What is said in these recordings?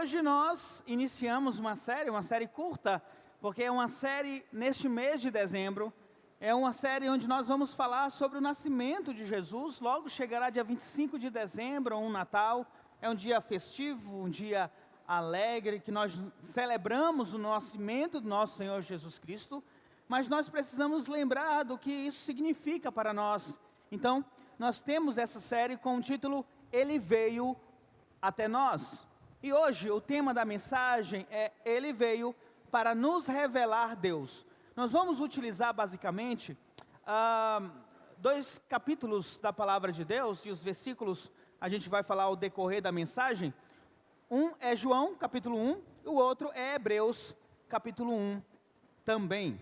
Hoje nós iniciamos uma série curta, porque é uma série neste mês de dezembro, é uma série onde nós vamos falar sobre o nascimento de Jesus. Logo chegará dia 25 de dezembro, um Natal, é um dia festivo, um dia alegre, que nós celebramos o nascimento do nosso Senhor Jesus Cristo, mas nós precisamos lembrar do que isso significa para nós. Então, nós temos essa série com o título Ele Veio Até Nós. E hoje o tema da mensagem é Ele veio para nos revelar Deus. Nós vamos utilizar basicamente dois capítulos da palavra de Deus, e os versículos a gente vai falar ao decorrer da mensagem. Um é João capítulo 1, e o outro é Hebreus capítulo 1 também.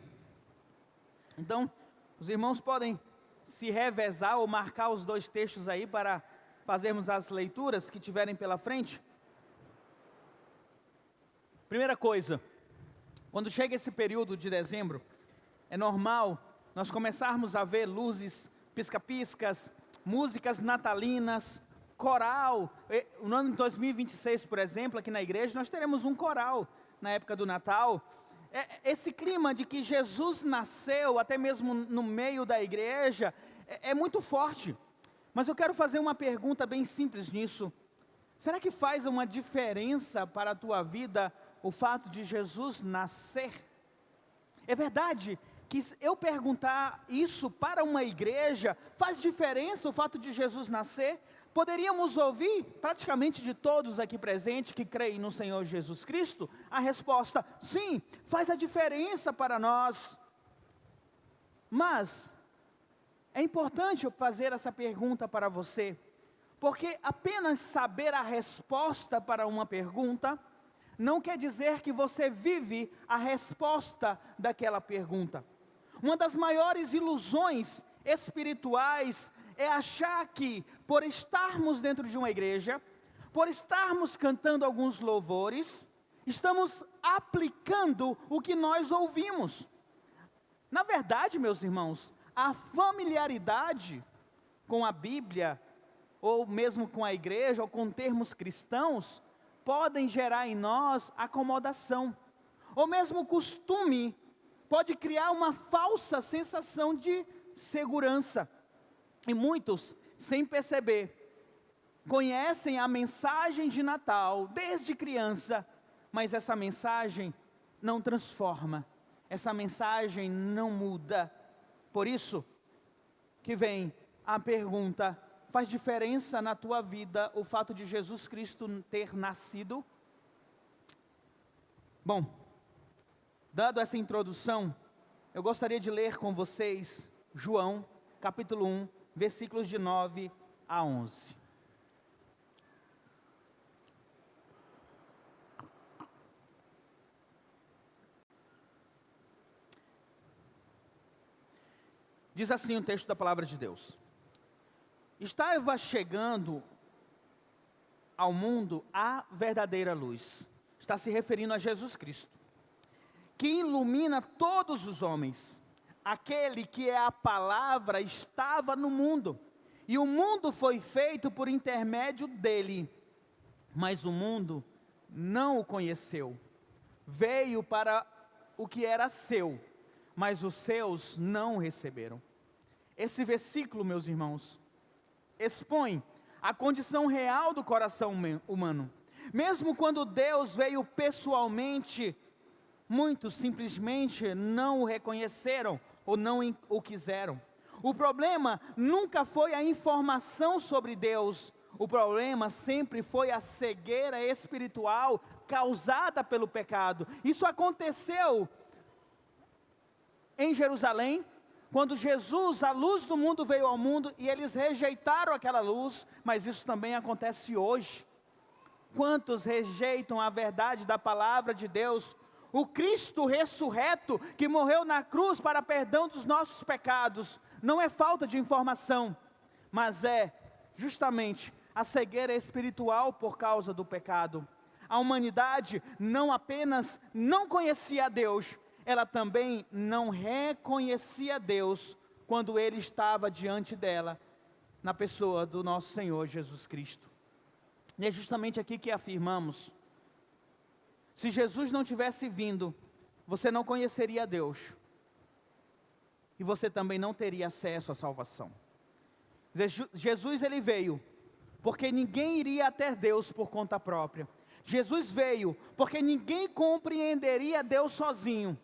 Então, os irmãos podem se revezar ou marcar os dois textos aí para fazermos as leituras que tiverem pela frente. Primeira coisa, quando chega esse período de dezembro, é normal nós começarmos a ver luzes, pisca-piscas, músicas natalinas, coral. No ano de 2026, por exemplo, aqui na igreja, nós teremos um coral na época do Natal. Esse clima de que Jesus nasceu, até mesmo no meio da igreja, é muito forte. Mas eu quero fazer uma pergunta bem simples nisso. Será que faz uma diferença para a tua vida o fato de Jesus nascer? É verdade que se eu perguntar isso para uma igreja, faz diferença o fato de Jesus nascer? Poderíamos ouvir, praticamente de todos aqui presentes que creem no Senhor Jesus Cristo, a resposta, sim, faz a diferença para nós. Mas é importante eu fazer essa pergunta para você, porque apenas saber a resposta para uma pergunta não quer dizer que você vive a resposta daquela pergunta. Uma das maiores ilusões espirituais é achar que, por estarmos dentro de uma igreja, por estarmos cantando alguns louvores, estamos aplicando o que nós ouvimos. Na verdade, meus irmãos, a familiaridade com a Bíblia, ou mesmo com a igreja, ou com termos cristãos, podem gerar em nós acomodação, ou mesmo costume, pode criar uma falsa sensação de segurança. E muitos, sem perceber, conhecem a mensagem de Natal desde criança, mas essa mensagem não transforma, essa mensagem não muda. Por isso que vem a pergunta: faz diferença na tua vida o fato de Jesus Cristo ter nascido? Bom, dado essa introdução, eu gostaria de ler com vocês João, capítulo 1, versículos de 9 a 11. Diz assim o texto da palavra de Deus: Estava chegando ao mundo a verdadeira luz. Está se referindo a Jesus Cristo, que ilumina todos os homens. Aquele que é a palavra estava no mundo, e o mundo foi feito por intermédio dele, mas o mundo não o conheceu. Veio para o que era seu, mas os seus não o receberam. Esse versículo, meus irmãos, expõe a condição real do coração humano. Mesmo quando Deus veio pessoalmente, muitos simplesmente não o reconheceram ou não o quiseram. O problema nunca foi a informação sobre Deus. O problema sempre foi a cegueira espiritual causada pelo pecado. Isso aconteceu em Jerusalém, quando Jesus, a luz do mundo, veio ao mundo e eles rejeitaram aquela luz, mas isso também acontece hoje. Quantos rejeitam a verdade da palavra de Deus? O Cristo ressurreto, que morreu na cruz para perdão dos nossos pecados, não é falta de informação, mas é justamente a cegueira espiritual por causa do pecado. A humanidade não apenas não conhecia a Deus, ela também não reconhecia Deus quando Ele estava diante dela, na pessoa do nosso Senhor Jesus Cristo. E é justamente aqui que afirmamos Se Jesus não tivesse vindo, você não conheceria Deus. E você também não teria acesso à salvação. Jesus ele veio porque ninguém iria até Deus por conta própria. Jesus veio porque ninguém compreenderia Deus sozinho.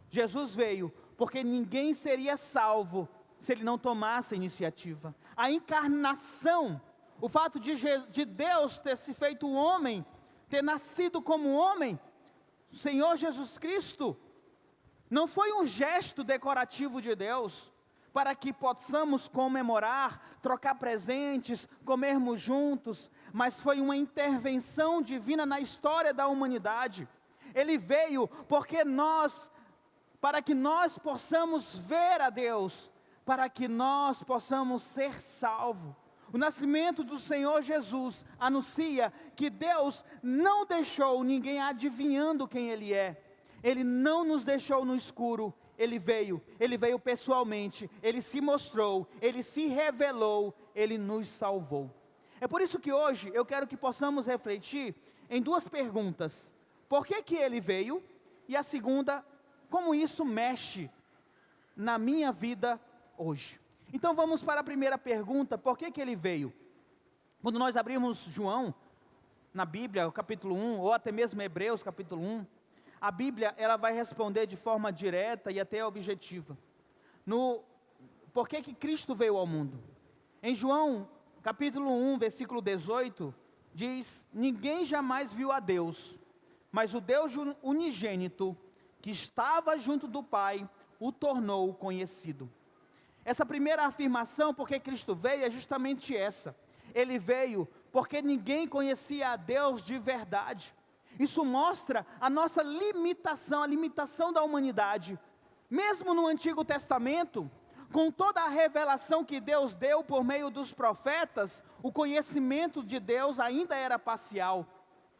Jesus veio porque ninguém seria salvo se ele não tomasse a iniciativa. A encarnação, o fato de Deus ter se feito homem, ter nascido como homem, o Senhor Jesus Cristo, não foi um gesto decorativo de Deus, para que possamos comemorar, trocar presentes, comermos juntos, mas foi uma intervenção divina na história da humanidade. Ele veio para que nós possamos ver a Deus, para que nós possamos ser salvos. O nascimento do Senhor Jesus anuncia que Deus não deixou ninguém adivinhando quem Ele é. Ele não nos deixou no escuro. Ele veio pessoalmente, Ele se mostrou, Ele se revelou, Ele nos salvou. É por isso que hoje eu quero que possamos refletir em duas perguntas. Por que Ele veio? E a segunda, como isso mexe na minha vida hoje? Então vamos para a primeira pergunta, por que Ele veio? Quando nós abrimos João, na Bíblia, o capítulo 1, ou até mesmo Hebreus, capítulo 1, a Bíblia, ela vai responder de forma direta e até objetiva. Por que Cristo veio ao mundo? Em João, capítulo 1, versículo 18, diz: ninguém jamais viu a Deus, mas o Deus unigênito, que estava junto do Pai, o tornou conhecido. Essa primeira afirmação, porque Cristo veio, é justamente essa. Ele veio porque ninguém conhecia a Deus de verdade. Isso mostra a nossa limitação, a limitação da humanidade. Mesmo no Antigo Testamento, com toda a revelação que Deus deu por meio dos profetas, o conhecimento de Deus ainda era parcial.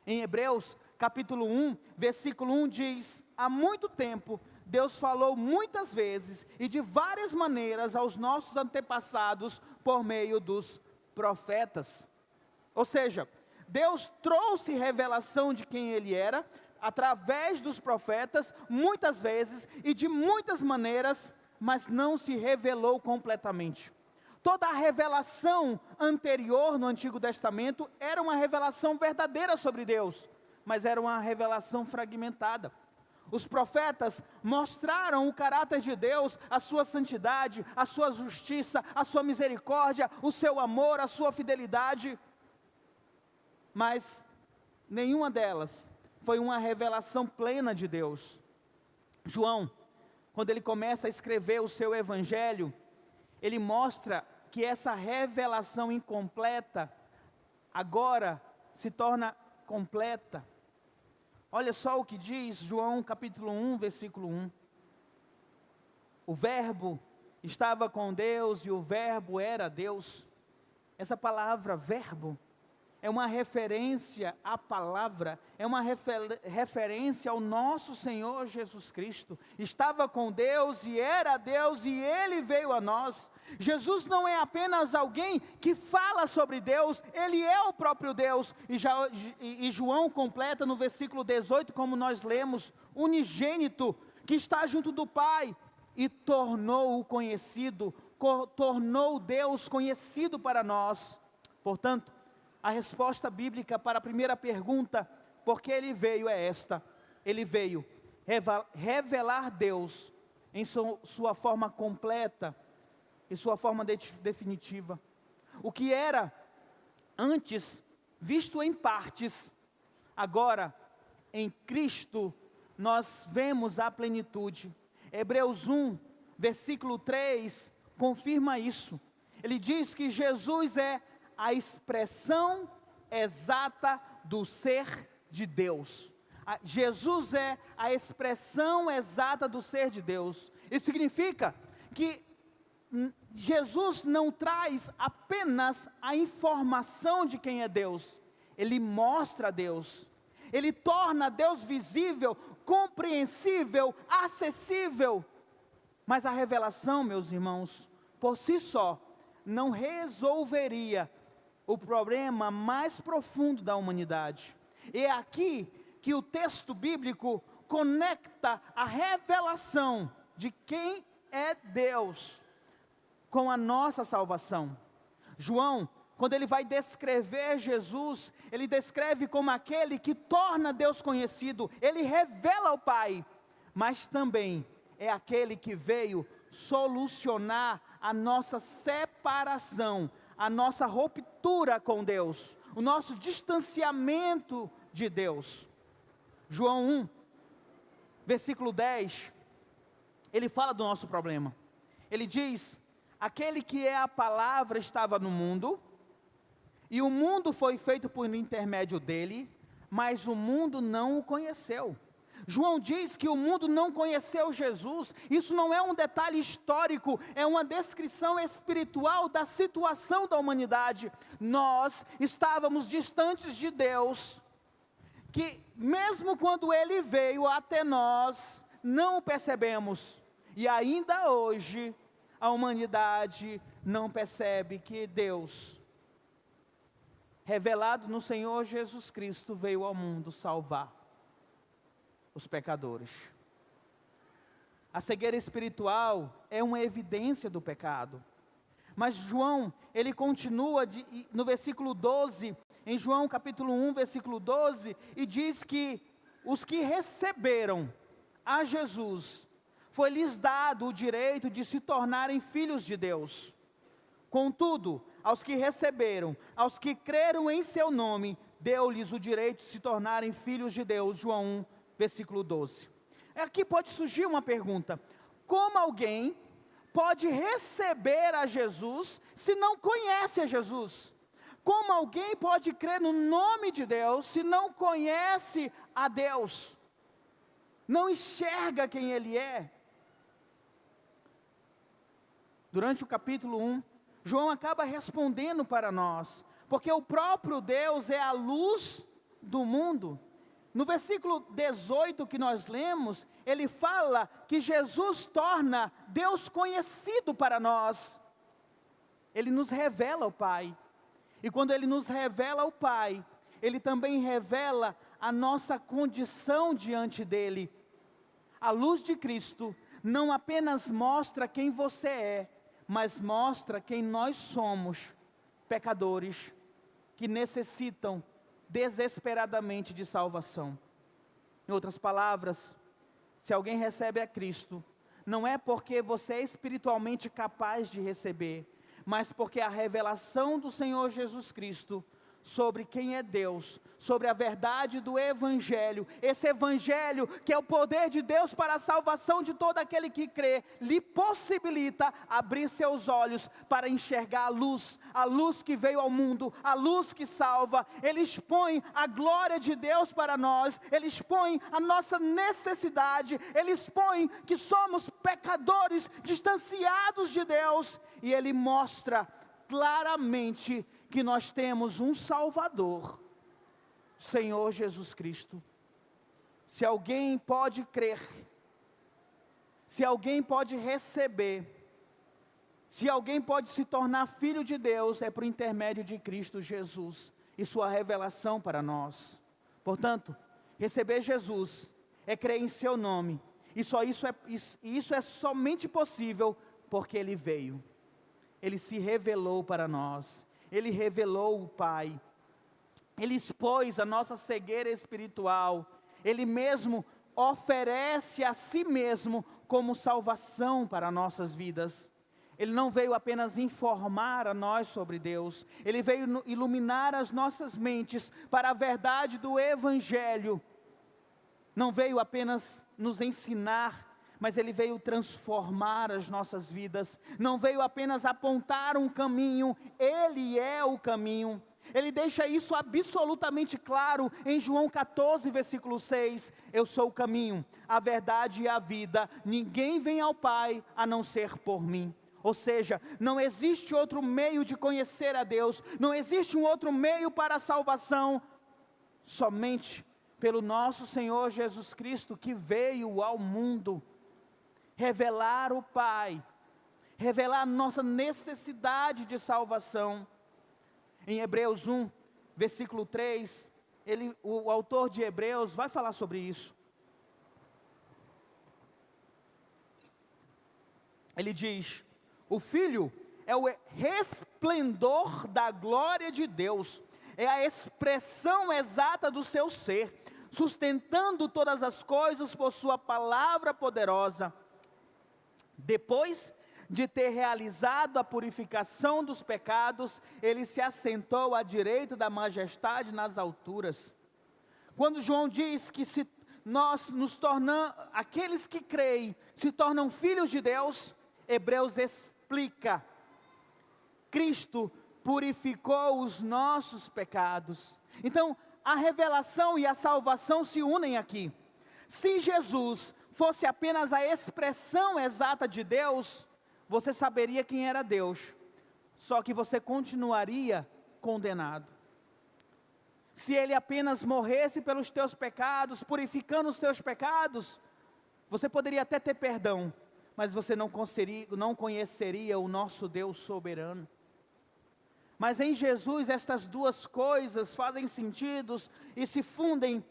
Em Hebreus, capítulo 1, versículo 1 diz: há muito tempo, Deus falou muitas vezes e de várias maneiras aos nossos antepassados por meio dos profetas. Ou seja, Deus trouxe revelação de quem Ele era, através dos profetas, muitas vezes e de muitas maneiras, mas não se revelou completamente. Toda a revelação anterior no Antigo Testamento era uma revelação verdadeira sobre Deus, mas era uma revelação fragmentada. Os profetas mostraram o caráter de Deus, a sua santidade, a sua justiça, a sua misericórdia, o seu amor, a sua fidelidade, mas nenhuma delas foi uma revelação plena de Deus. João, quando ele começa a escrever o seu evangelho, ele mostra que essa revelação incompleta agora se torna completa. Olha só o que diz João capítulo 1, versículo 1. O verbo estava com Deus e o verbo era Deus. Essa palavra verbo é uma referência à palavra, é uma referência ao nosso Senhor Jesus Cristo. Estava com Deus e era Deus e Ele veio a nós. Jesus não é apenas alguém que fala sobre Deus, Ele é o próprio Deus. E João completa no versículo 18, como nós lemos: unigênito, que está junto do Pai, e tornou-o conhecido, tornou Deus conhecido para nós. Portanto, a resposta bíblica para a primeira pergunta, por que Ele veio, é esta: Ele veio revelar Deus em sua forma completa, em sua forma definitiva. O que era antes visto em partes, agora em Cristo nós vemos a plenitude. Hebreus 1, versículo 3, confirma isso. Ele diz que Jesus é a expressão exata do ser de Deus. Jesus é a expressão exata do ser de Deus. Isso significa que Jesus não traz apenas a informação de quem é Deus, Ele mostra Deus, Ele torna Deus visível, compreensível, acessível. Mas a revelação, meus irmãos, por si só, não resolveria o problema mais profundo da humanidade. E é aqui que o texto bíblico conecta a revelação de quem é Deus com a nossa salvação. João, quando ele vai descrever Jesus, ele descreve como aquele que torna Deus conhecido, ele revela o Pai, mas também é aquele que veio solucionar a nossa separação, a nossa ruptura com Deus, o nosso distanciamento de Deus. João 1, versículo 10, ele fala do nosso problema. Ele diz: aquele que é a palavra estava no mundo, e o mundo foi feito por intermédio dele, mas o mundo não o conheceu. João diz que o mundo não conheceu Jesus. Isso não é um detalhe histórico, é uma descrição espiritual da situação da humanidade. Nós estávamos distantes de Deus, que mesmo quando Ele veio até nós, não o percebemos. E ainda hoje, a humanidade não percebe que Deus, revelado no Senhor Jesus Cristo, veio ao mundo salvar os pecadores. A cegueira espiritual é uma evidência do pecado. Mas João, ele continua no versículo 12, em João capítulo 1, versículo 12, e diz que os que receberam a Jesus, foi-lhes dado o direito de se tornarem filhos de Deus. Contudo, aos que receberam, aos que creram em seu nome, deu-lhes o direito de se tornarem filhos de Deus. João 1, versículo 12. Aqui pode surgir uma pergunta: como alguém pode receber a Jesus se não conhece a Jesus? Como alguém pode crer no nome de Deus se não conhece a Deus? Não enxerga quem Ele é? Durante o capítulo 1, João acaba respondendo para nós, porque o próprio Deus é a luz do mundo. No versículo 18 que nós lemos, ele fala que Jesus torna Deus conhecido para nós. Ele nos revela o Pai. E quando Ele nos revela o Pai, Ele também revela a nossa condição diante dEle. A luz de Cristo não apenas mostra quem você é, mas mostra quem nós somos, pecadores, que necessitam desesperadamente de salvação. Em outras palavras, se alguém recebe a Cristo, não é porque você é espiritualmente capaz de receber, mas porque a revelação do Senhor Jesus Cristo sobre quem é Deus, sobre a verdade do Evangelho, esse Evangelho que é o poder de Deus para a salvação de todo aquele que crê, lhe possibilita abrir seus olhos para enxergar a luz que veio ao mundo, a luz que salva. Ele expõe a glória de Deus para nós, Ele expõe a nossa necessidade, Ele expõe que somos pecadores distanciados de Deus, e Ele mostra claramente que nós temos um Salvador, Senhor Jesus Cristo. Se alguém pode crer, se alguém pode receber, se alguém pode se tornar filho de Deus, é por intermédio de Cristo Jesus e sua revelação para nós. Portanto, receber Jesus é crer em seu nome, e só isso é somente possível porque Ele veio, Ele se revelou para nós, Ele revelou o Pai, Ele expôs a nossa cegueira espiritual, Ele mesmo oferece a si mesmo como salvação para nossas vidas. Ele não veio apenas informar a nós sobre Deus, Ele veio iluminar as nossas mentes para a verdade do Evangelho. Não veio apenas nos ensinar, mas Ele veio transformar as nossas vidas. Não veio apenas apontar um caminho, Ele é o caminho. Ele deixa isso absolutamente claro em João 14, versículo 6. Eu sou o caminho, a verdade e a vida. Ninguém vem ao Pai a não ser por mim. Ou seja, não existe outro meio de conhecer a Deus, não existe um outro meio para a salvação, somente pelo nosso Senhor Jesus Cristo, que veio ao mundo revelar o Pai, revelar a nossa necessidade de salvação. Em Hebreus 1, versículo 3, o autor de Hebreus vai falar sobre isso. Ele diz: o Filho é o resplendor da glória de Deus, é a expressão exata do seu ser, sustentando todas as coisas por sua palavra poderosa. Depois de ter realizado a purificação dos pecados, ele se assentou à direita da majestade nas alturas. Quando João diz que se nós nos tornamos, aqueles que creem, se tornam filhos de Deus, Hebreus explica: Cristo purificou os nossos pecados. Então, a revelação e a salvação se unem aqui. Se Jesus fosse apenas a expressão exata de Deus, você saberia quem era Deus, só que você continuaria condenado. Se Ele apenas morresse pelos teus pecados, purificando os teus pecados, você poderia até ter perdão, mas você não conheceria o nosso Deus soberano. Mas em Jesus estas duas coisas fazem sentido e se fundem.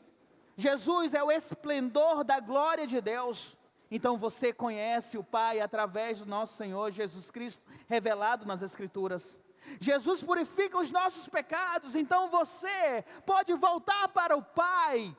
Jesus é o esplendor da glória de Deus. Então você conhece o Pai através do nosso Senhor Jesus Cristo, revelado nas Escrituras. Jesus purifica os nossos pecados, então você pode voltar para o Pai.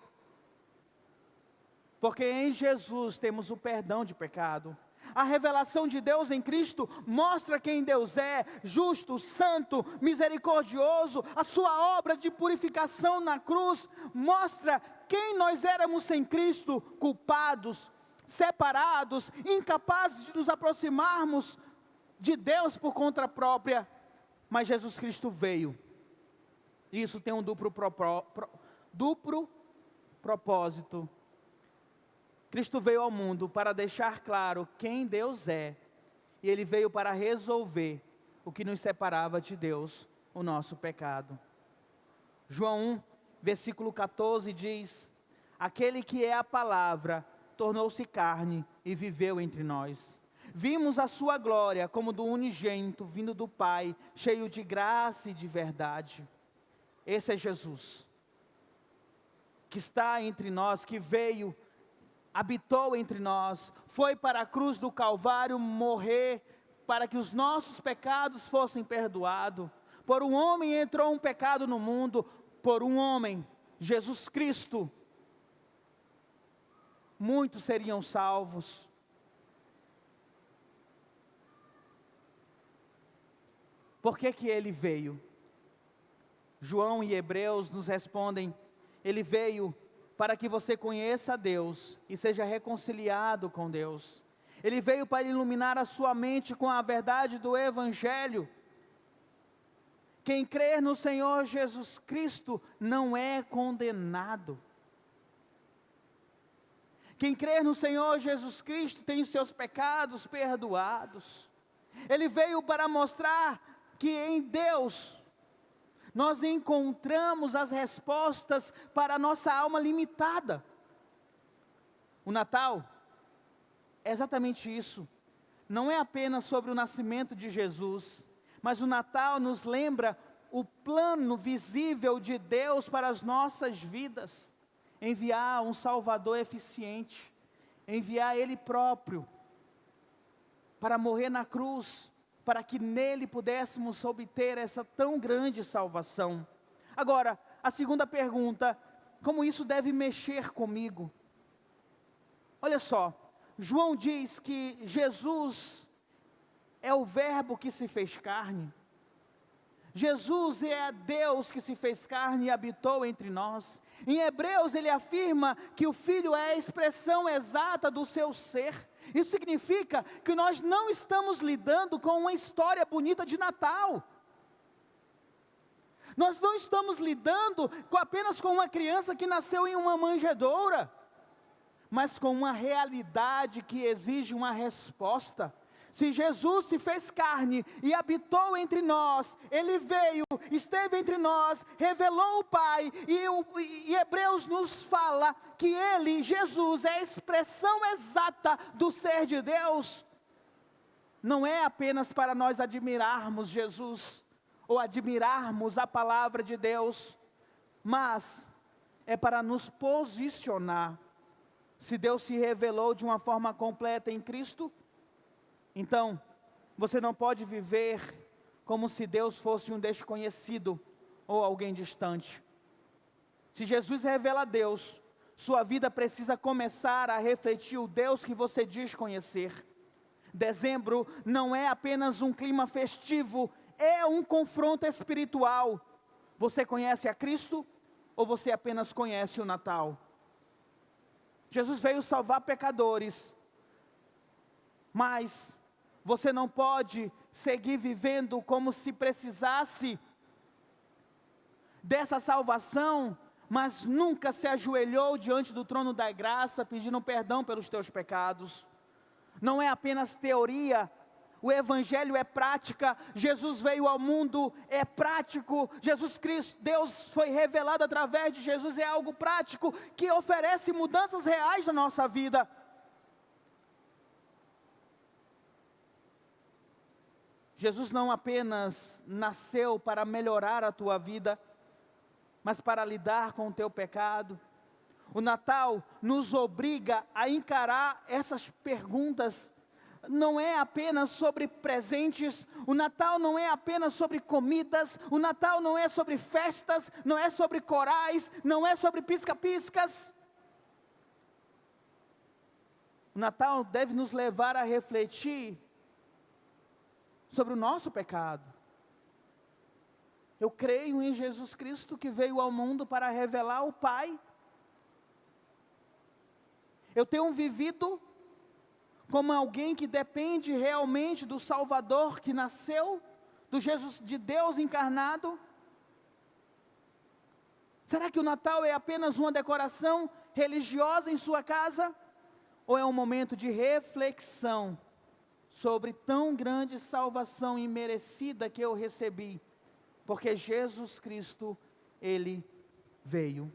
Porque em Jesus temos o perdão de pecado. A revelação de Deus em Cristo mostra quem Deus é: justo, santo, misericordioso. A sua obra de purificação na cruz mostra quem nós éramos sem Cristo: culpados, separados, incapazes de nos aproximarmos de Deus por conta própria. Mas Jesus Cristo veio. Isso tem um duplo propósito. Cristo veio ao mundo para deixar claro quem Deus é, e Ele veio para resolver o que nos separava de Deus, o nosso pecado. João 1, versículo 14 diz: aquele que é a palavra tornou-se carne e viveu entre nós. Vimos a sua glória como do unigênito vindo do Pai, cheio de graça e de verdade. Esse é Jesus, que está entre nós, que veio, habitou entre nós, foi para a cruz do Calvário morrer, para que os nossos pecados fossem perdoados. Por um homem entrou um pecado no mundo, por um homem, Jesus Cristo, muitos seriam salvos. Por que que Ele veio? João e Hebreus nos respondem: Ele veio para que você conheça a Deus e seja reconciliado com Deus. Ele veio para iluminar a sua mente com a verdade do Evangelho. Quem crer no Senhor Jesus Cristo não é condenado. Quem crer no Senhor Jesus Cristo tem seus pecados perdoados. Ele veio para mostrar que em Deus nós encontramos as respostas para a nossa alma limitada. O Natal é exatamente isso. Não é apenas sobre o nascimento de Jesus, mas o Natal nos lembra o plano visível de Deus para as nossas vidas. Enviar um Salvador eficiente, enviar Ele próprio para morrer na cruz, para que nele pudéssemos obter essa tão grande salvação. Agora, a segunda pergunta: como isso deve mexer comigo? Olha só, João diz que Jesus é o verbo que se fez carne. Jesus é Deus que se fez carne e habitou entre nós. Em Hebreus ele afirma que o Filho é a expressão exata do seu ser. Isso significa que nós não estamos lidando com uma história bonita de Natal. Nós não estamos lidando apenas com uma criança que nasceu em uma manjedoura, mas com uma realidade que exige uma resposta. Se Jesus se fez carne e habitou entre nós, Ele veio, esteve entre nós, revelou o Pai, e Hebreus nos fala que Ele, Jesus, é a expressão exata do ser de Deus. Não é apenas para nós admirarmos Jesus, ou admirarmos a palavra de Deus, mas é para nos posicionar. Se Deus se revelou de uma forma completa em Cristo, então você não pode viver como se Deus fosse um desconhecido ou alguém distante. Se Jesus revela a Deus, sua vida precisa começar a refletir o Deus que você diz conhecer. Dezembro não é apenas um clima festivo, é um confronto espiritual. Você conhece a Cristo ou você apenas conhece o Natal? Jesus veio salvar pecadores, mas você não pode seguir vivendo como se precisasse dessa salvação, mas nunca se ajoelhou diante do trono da graça, pedindo perdão pelos teus pecados. Não é apenas teoria, o Evangelho é prática, Jesus veio ao mundo, é prático, Jesus Cristo, Deus foi revelado através de Jesus, é algo prático, que oferece mudanças reais na nossa vida. Jesus não apenas nasceu para melhorar a tua vida, mas para lidar com o teu pecado. O Natal nos obriga a encarar essas perguntas. Não é apenas sobre presentes, o Natal não é apenas sobre comidas, o Natal não é sobre festas, não é sobre corais, não é sobre pisca-piscas. O Natal deve nos levar a refletir sobre o nosso pecado. Eu creio em Jesus Cristo que veio ao mundo para revelar o Pai. Eu tenho vivido como alguém que depende realmente do Salvador que nasceu, do Jesus, de Deus encarnado. Será que o Natal é apenas uma decoração religiosa em sua casa? Ou é um momento de reflexão sobre tão grande salvação imerecida que eu recebi? Porque Jesus Cristo, Ele veio.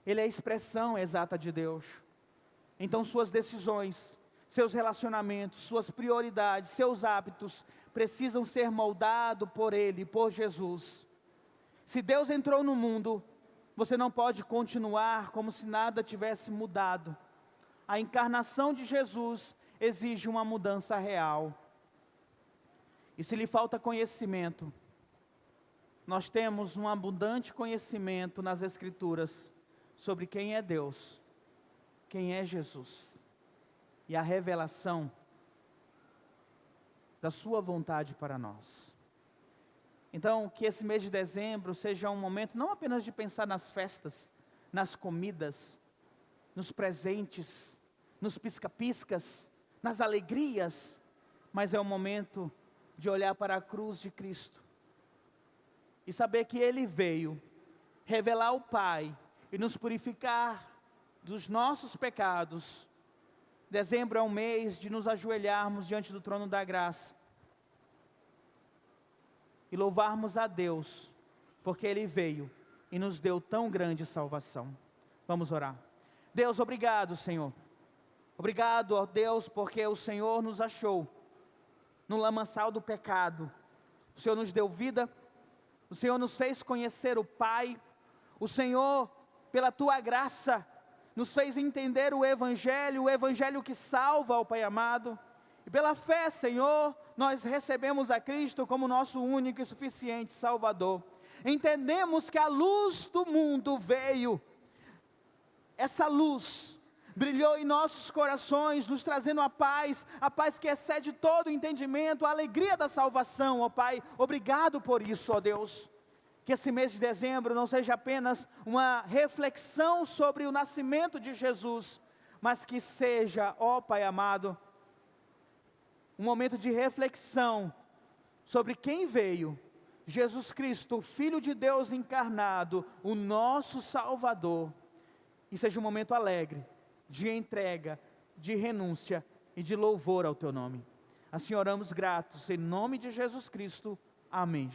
Ele é a expressão exata de Deus. Então suas decisões, seus relacionamentos, suas prioridades, seus hábitos, precisam ser moldados por Ele, por Jesus. Se Deus entrou no mundo, você não pode continuar como se nada tivesse mudado. A encarnação de Jesus exige uma mudança real. E se lhe falta conhecimento, nós temos um abundante conhecimento nas Escrituras sobre quem é Deus, quem é Jesus, e a revelação da sua vontade para nós. Então, que esse mês de dezembro seja um momento não apenas de pensar nas festas, nas comidas, nos presentes, nos pisca-piscas, nas alegrias, mas é um momento de olhar para a cruz de Cristo e saber que Ele veio revelar o Pai e nos purificar dos nossos pecados. Dezembro é um mês de nos ajoelharmos diante do trono da graça e louvarmos a Deus, porque Ele veio e nos deu tão grande salvação. Vamos orar. Deus, obrigado, Senhor. Obrigado, ó Deus, porque o Senhor nos achou no lamaçal do pecado. O Senhor nos deu vida, o Senhor nos fez conhecer o Pai, o Senhor, pela Tua graça, nos fez entender o Evangelho que salva, ó Pai amado, e pela fé, Senhor, nós recebemos a Cristo como nosso único e suficiente Salvador. Entendemos que a luz do mundo veio, essa luz brilhou em nossos corações, nos trazendo a paz que excede todo o entendimento, a alegria da salvação, ó Pai. Obrigado por isso, ó Deus. Que esse mês de dezembro não seja apenas uma reflexão sobre o nascimento de Jesus, mas que seja, ó Pai amado, um momento de reflexão sobre quem veio, Jesus Cristo, Filho de Deus encarnado, o nosso Salvador. E seja um momento alegre, de entrega, de renúncia e de louvor ao Teu nome. Assim oramos gratos, em nome de Jesus Cristo. Amém.